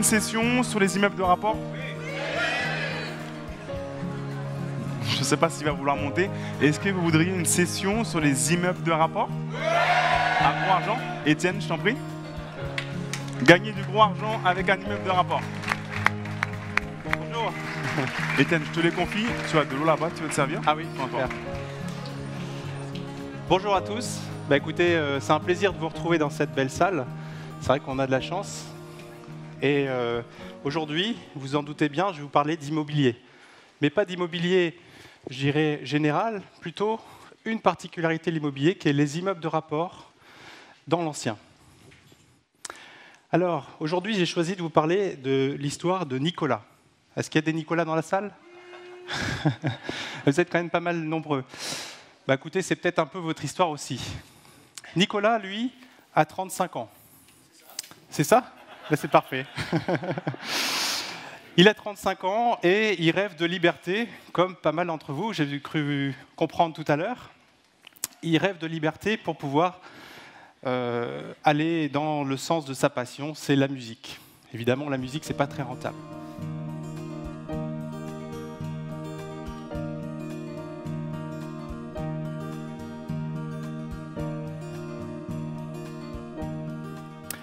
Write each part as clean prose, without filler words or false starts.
session sur les immeubles de rapport? Je ne sais pas s'il va vouloir monter. Est-ce que vous voudriez une session sur les immeubles de rapport? À gros argent? Étienne, je t'en prie. Gagner du gros argent avec un immeuble de rapport. Bonjour. Étienne, je te les confie. Tu as de l'eau là-bas, tu veux te servir? Ah oui, super. Bonjour à tous. Bah écoutez, c'est un plaisir de vous retrouver dans cette belle salle. C'est vrai qu'on a de la chance. Et aujourd'hui, vous en doutez bien, je vais vous parler d'immobilier. Mais pas d'immobilier, je dirais, général, plutôt une particularité de l'immobilier qui est les immeubles de rapport dans l'ancien. Alors, aujourd'hui, j'ai choisi de vous parler de l'histoire de Nicolas. Est-ce qu'il y a des Nicolas dans la salle? Vous êtes quand même pas mal nombreux. Bah écoutez, c'est peut-être un peu votre histoire aussi. Nicolas, lui, a 35 ans. C'est ça? Ben, c'est parfait. Il a 35 ans et il rêve de liberté, comme pas mal d'entre vous, j'ai cru comprendre tout à l'heure. Il rêve de liberté pour pouvoir aller dans le sens de sa passion, c'est la musique. Évidemment, la musique, c'est pas très rentable.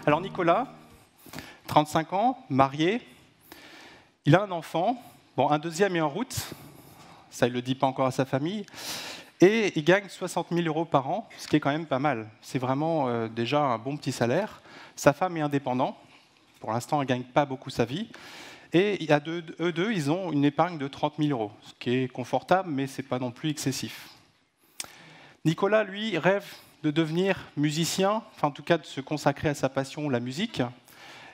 Alors Nicolas, 35 ans, marié, il a un enfant, bon, un deuxième est en route, ça il ne le dit pas encore à sa famille, et il gagne 60 000 € par an, ce qui est quand même pas mal. C'est vraiment déjà un bon petit salaire. Sa femme est indépendante, pour l'instant elle ne gagne pas beaucoup sa vie, et eux deux, ils ont une épargne de 30 000 €, ce qui est confortable, mais ce n'est pas non plus excessif. Nicolas, lui, rêve de devenir musicien, enfin en tout cas de se consacrer à sa passion, la musique,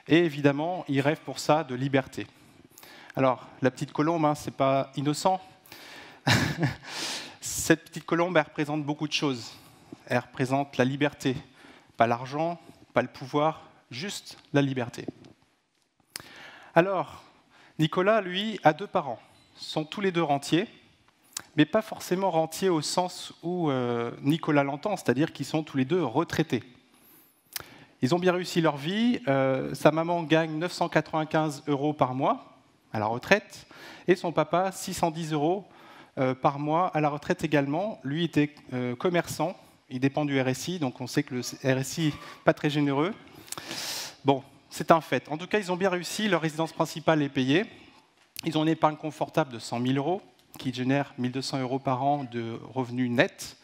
et évidemment, il rêve pour ça de liberté. Alors, la petite colombe, hein, c'est pas innocent. Cette petite colombe, elle représente beaucoup de choses. Elle représente la liberté, pas l'argent, pas le pouvoir, juste la liberté. Alors, Nicolas, lui, a deux parents. Ils sont tous les deux rentiers, mais pas forcément rentiers au sens où Nicolas l'entend, c'est-à-dire qu'ils sont tous les deux retraités. Ils ont bien réussi leur vie. Sa maman gagne 995 € par mois à la retraite, et son papa 610 € par mois à la retraite également. Lui était commerçant, il dépend du RSI, donc on sait que le RSI n'est pas très généreux. Bon, c'est un fait. En tout cas, ils ont bien réussi, leur résidence principale est payée. Ils ont une épargne confortable de 100 000 € qui génère 1 200 € par an de revenus nets.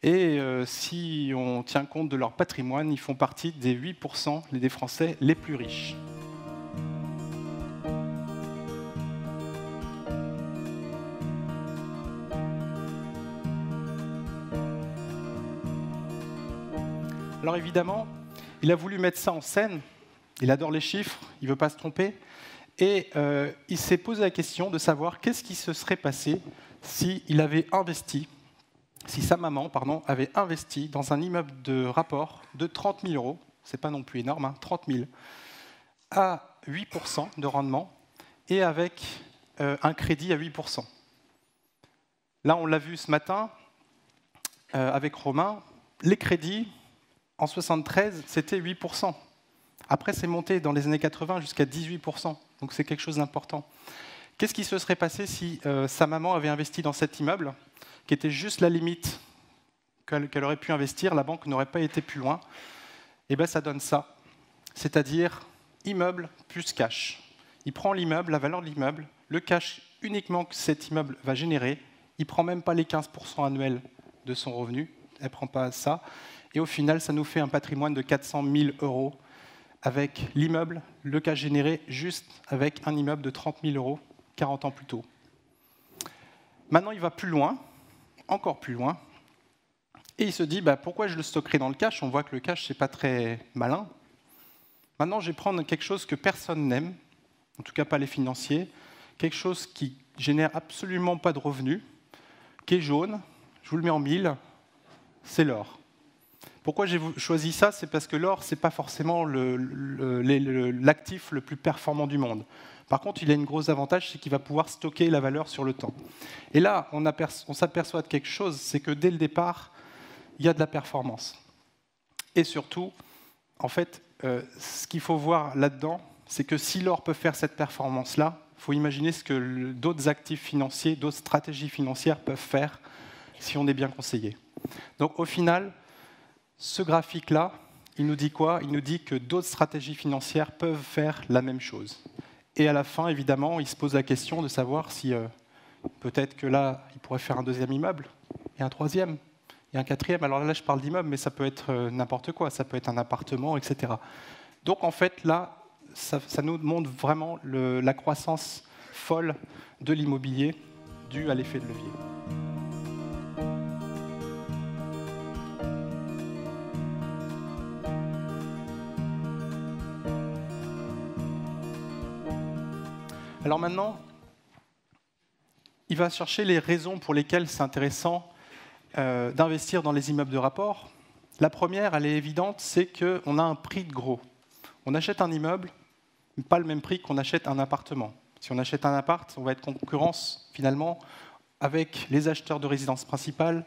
Et si on tient compte de leur patrimoine, ils font partie des 8% des Français les plus riches. Alors évidemment, il a voulu mettre ça en scène. Il adore les chiffres, il ne veut pas se tromper. Et il s'est posé la question de savoir qu'est-ce qui se serait passé s'il avait investi, si sa maman, pardon, avait investi dans un immeuble de rapport de 30 000 €, c'est pas non plus énorme, hein, 30 000, à 8% de rendement et avec un crédit à 8%. Là, on l'a vu ce matin avec Romain, les crédits en 73, c'était 8%. Après, c'est monté dans les années 80 jusqu'à 18%. Donc c'est quelque chose d'important. Qu'est-ce qui se serait passé si sa maman avait investi dans cet immeuble, qui était juste la limite qu'elle aurait pu investir, la banque n'aurait pas été plus loin? Et bien ça donne ça, c'est-à-dire immeuble plus cash. Il prend l'immeuble, la valeur de l'immeuble, le cash uniquement que cet immeuble va générer, il ne prend même pas les 15% annuels de son revenu, elle ne prend pas ça, et au final ça nous fait un patrimoine de 400 000 € avec l'immeuble, le cash généré juste avec un immeuble de 30 000 € 40 ans plus tôt. Maintenant, il va plus loin, encore plus loin, et il se dit bah, pourquoi je le stockerai dans le cash? On voit que le cash, c'est pas très malin. Maintenant, je vais prendre quelque chose que personne n'aime, en tout cas pas les financiers, quelque chose qui génère absolument pas de revenus, qui est jaune, je vous le mets en mille, c'est l'or. Pourquoi j'ai choisi ça? C'est parce que l'or, ce n'est pas forcément l'actif le plus performant du monde. Par contre, il a un gros avantage, c'est qu'il va pouvoir stocker la valeur sur le temps. Et là, on s'aperçoit de quelque chose, c'est que dès le départ, il y a de la performance. Et surtout, en fait, ce qu'il faut voir là-dedans, c'est que si l'or peut faire cette performance-là, il faut imaginer ce que d'autres actifs financiers, d'autres stratégies financières peuvent faire si on est bien conseillé. Donc au final, ce graphique-là, il nous dit quoi? Il nous dit que d'autres stratégies financières peuvent faire la même chose. Et à la fin, évidemment, il se pose la question de savoir si peut-être que là, il pourrait faire un deuxième immeuble, et un troisième, et un quatrième. Alors là, je parle d'immeuble, mais ça peut être n'importe quoi. Ça peut être un appartement, etc. Donc en fait, là, ça nous montre vraiment la croissance folle de l'immobilier due à l'effet de levier. Alors maintenant, il va chercher les raisons pour lesquelles c'est intéressant d'investir dans les immeubles de rapport. La première, elle est évidente, c'est qu'on a un prix de gros. On achète un immeuble, mais pas le même prix qu'on achète un appartement. Si on achète un appart, on va être en concurrence finalement avec les acheteurs de résidence principale,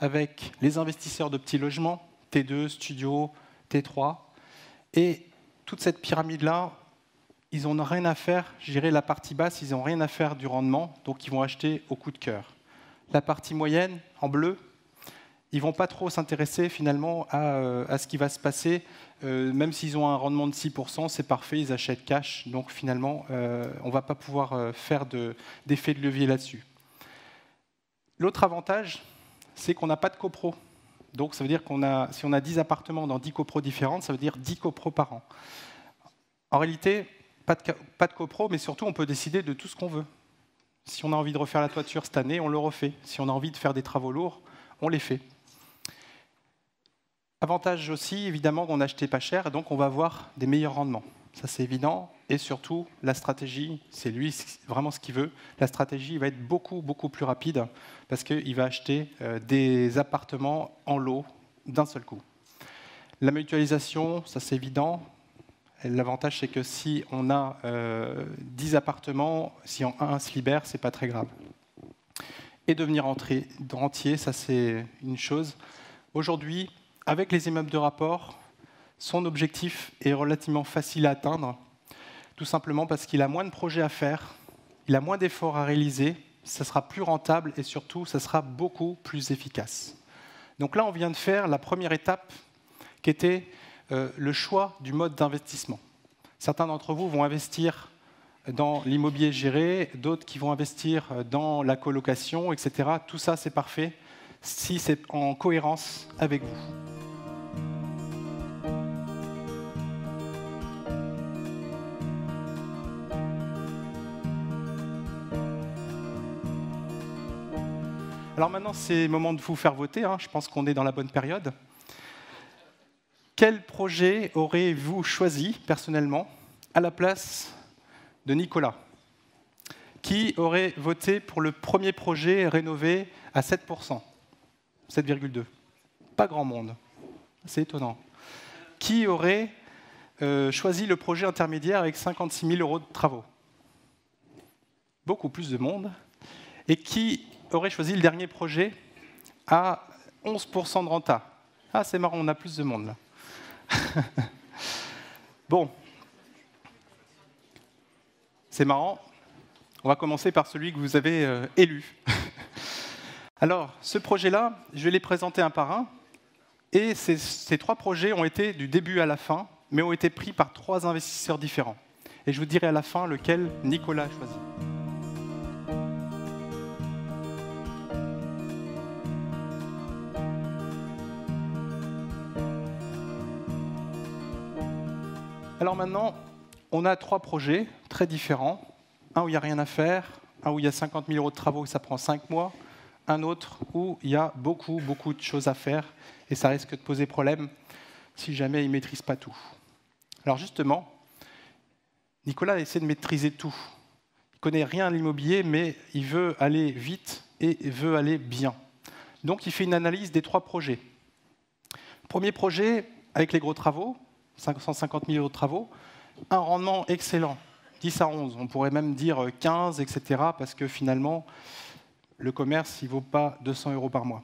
avec les investisseurs de petits logements, T2, Studio, T3. Et toute cette pyramide-là, ils n'ont rien à faire, je dirais la partie basse, ils n'ont rien à faire du rendement, donc ils vont acheter au coup de cœur. La partie moyenne, en bleu, ils ne vont pas trop s'intéresser finalement à ce qui va se passer. Même s'ils ont un rendement de 6%, c'est parfait, ils achètent cash. Donc finalement, on ne va pas pouvoir faire d'effet de levier là-dessus. L'autre avantage, c'est qu'on n'a pas de copro. Donc ça veut dire si on a 10 appartements dans 10 copros différentes, ça veut dire 10 copros par an. En réalité, pas de copro, mais surtout on peut décider de tout ce qu'on veut. Si on a envie de refaire la toiture cette année, on le refait. Si on a envie de faire des travaux lourds, on les fait. Avantage aussi, évidemment, qu'on a acheté pas cher, et donc on va avoir des meilleurs rendements. Ça, c'est évident. Et surtout, la stratégie, c'est lui vraiment ce qu'il veut. La stratégie va être beaucoup, beaucoup plus rapide parce qu'il va acheter des appartements en lot d'un seul coup. La mutualisation, ça, c'est évident. L'avantage, c'est que si on a 10 appartements, si un se libère, ce n'est pas très grave. Et devenir rentier, ça, c'est une chose. Aujourd'hui, avec les immeubles de rapport, son objectif est relativement facile à atteindre, tout simplement parce qu'il a moins de projets à faire, il a moins d'efforts à réaliser, ça sera plus rentable et surtout, ça sera beaucoup plus efficace. Donc là, on vient de faire la première étape qui était le choix du mode d'investissement. Certains d'entre vous vont investir dans l'immobilier géré, d'autres qui vont investir dans la colocation, etc. Tout ça, c'est parfait si c'est en cohérence avec vous. Alors maintenant, c'est le moment de vous faire voter. Je pense qu'on est dans la bonne période. Quel projet aurez-vous choisi, personnellement, à la place de Nicolas? Qui aurait voté pour le premier projet rénové à 7%? 7,2%. Pas grand monde. C'est étonnant. Qui aurait choisi le projet intermédiaire avec 56 000 € de travaux? Beaucoup plus de monde. Et qui aurait choisi le dernier projet à 11% de renta? Ah, c'est marrant, on a plus de monde là. Bon, c'est marrant. On va commencer par celui que vous avez élu. Alors, ce projet-là, je vais les présenter un par un. Et ces 3 projets ont été du début à la fin, mais ont été pris par 3 investisseurs différents. Et je vous dirai à la fin lequel Nicolas a choisi. Alors maintenant, on a 3 projets très différents. Un où il n'y a rien à faire, un où il y a 50 000 € de travaux et ça prend 5 mois, un autre où il y a beaucoup, beaucoup de choses à faire et ça risque de poser problème si jamais il ne maîtrise pas tout. Alors justement, Nicolas essaie de maîtriser tout. Il ne connaît rien à l'immobilier, mais il veut aller vite et il veut aller bien. Donc il fait une analyse des 3 projets. Premier projet, avec les gros travaux, 550 000 € de travaux, un rendement excellent, 10 à 11, on pourrait même dire 15, etc., parce que finalement, le commerce, il ne vaut pas 200 € par mois.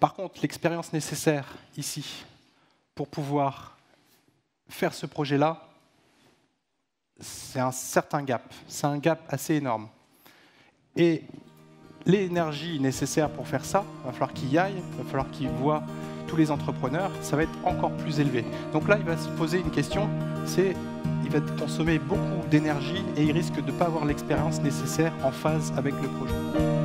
Par contre, l'expérience nécessaire ici, pour pouvoir faire ce projet-là, c'est un certain gap. C'est un gap assez énorme. Et l'énergie nécessaire pour faire ça, il va falloir qu'il y aille, il va falloir qu'il voit tous les entrepreneurs, ça va être encore plus élevé. Donc là, il va se poser une question, c'est il va consommer beaucoup d'énergie et il risque de ne pas avoir l'expérience nécessaire en phase avec le projet.